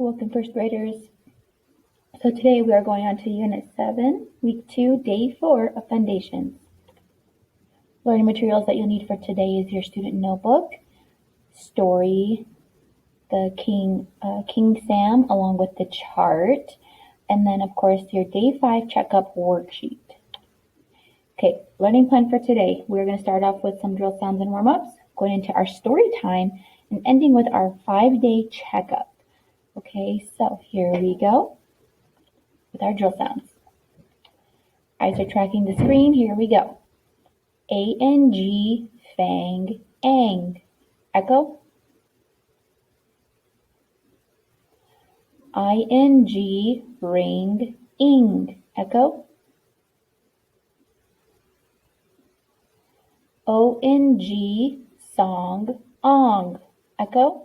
welcome first graders. So today we are going on to Unit 7, Week 2, Day 4 of Foundations. Learning materials that you'll need for today is your student notebook, story, the King Sam along with the chart, and then of course your Day 5 checkup worksheet. Okay, learning plan for today. We're going to start off with some drill sounds and warm-ups, going into our story time, and ending with our 5-day checkup. Okay, so here we go with our drill sounds. Eyes are tracking the screen. Here we go. A-N-G, fang, ang. Echo. I-N-G, ring, ing. Echo. O-N-G, song, ong. Echo.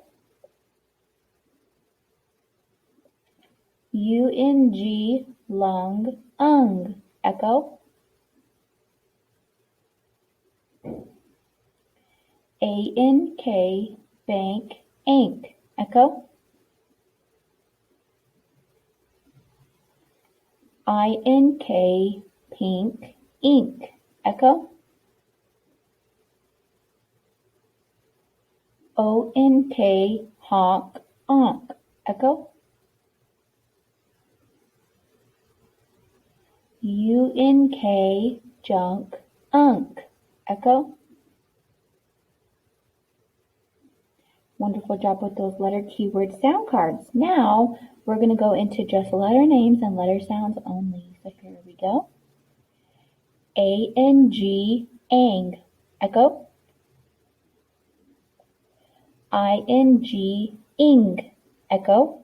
U-N-G, lung, ung. Echo. A-N-K, bank, ank. Echo. I-N-K, pink, ink. Echo. O-N-K, honk, onk. Echo. U-N-K, junk, unk. Echo. Wonderful job with those letter keyword sound cards. Now we're going to go into just letter names and letter sounds only. So here we go. A-N-G, ang. Echo. I-N-G, ing. Echo.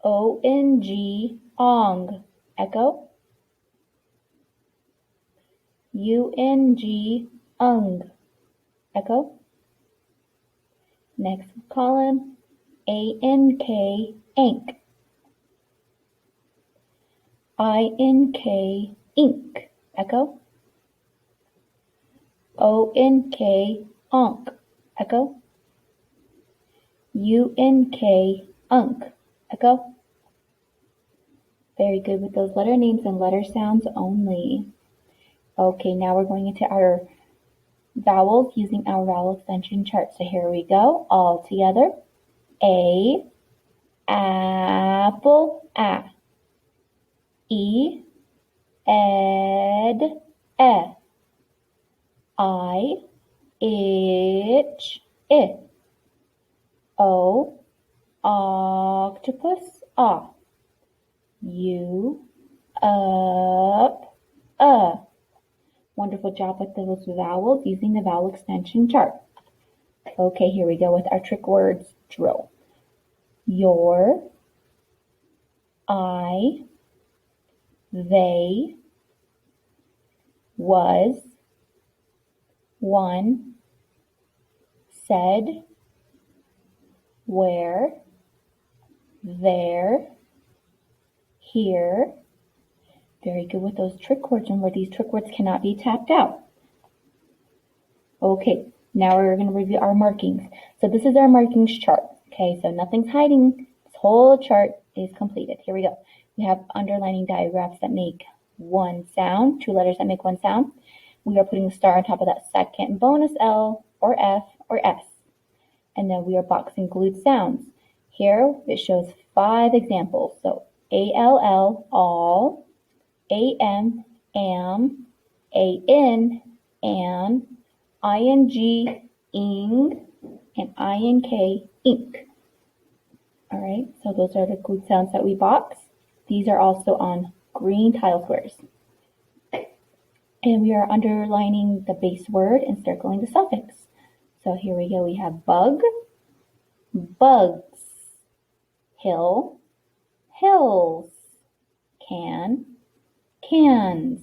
O-N-G, ong. Echo. U-N-G, ung. Echo. Next column, A-N-K, ank. I-N-K, ink. Echo. O-N-K, onk. Echo. U-N-K, unk. Echo. Very good with those letter names and letter sounds only. Okay, now we're going into our vowels using our vowel extension chart. So here we go, all together. A, apple, a. E, ed, e. I, itch, I. O, octopus, a. U, up, Wonderful job with those vowels using the vowel extension chart. Okay, here we go with our trick words drill. Your, I, they, was, one, said, where, there, here. Very good with those trick words. Remember, these trick words cannot be tapped out. Okay, now we're going to review our markings. So this is our markings chart. Okay, so nothing's hiding. This whole chart is completed. Here we go. We have underlining diagraphs that make one sound, two letters that make one sound. We are putting a star on top of that second bonus L or F or S. And then we are boxing glued sounds. Here it shows 5 examples. So A-L-L, all, A-M, am, A-N, an, I-N-G, ing, and I-N-K, ink. All right, so those are the glued sounds that we box. These are also on green tile squares. And we are underlining the base word and circling the suffix. So here we go. We have bug, bugs, hill, hills, can, cans.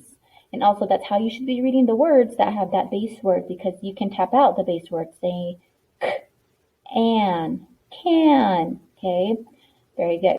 And also that's how you should be reading the words that have that base word, because you can tap out the base word, say k, an, can. Okay, very good.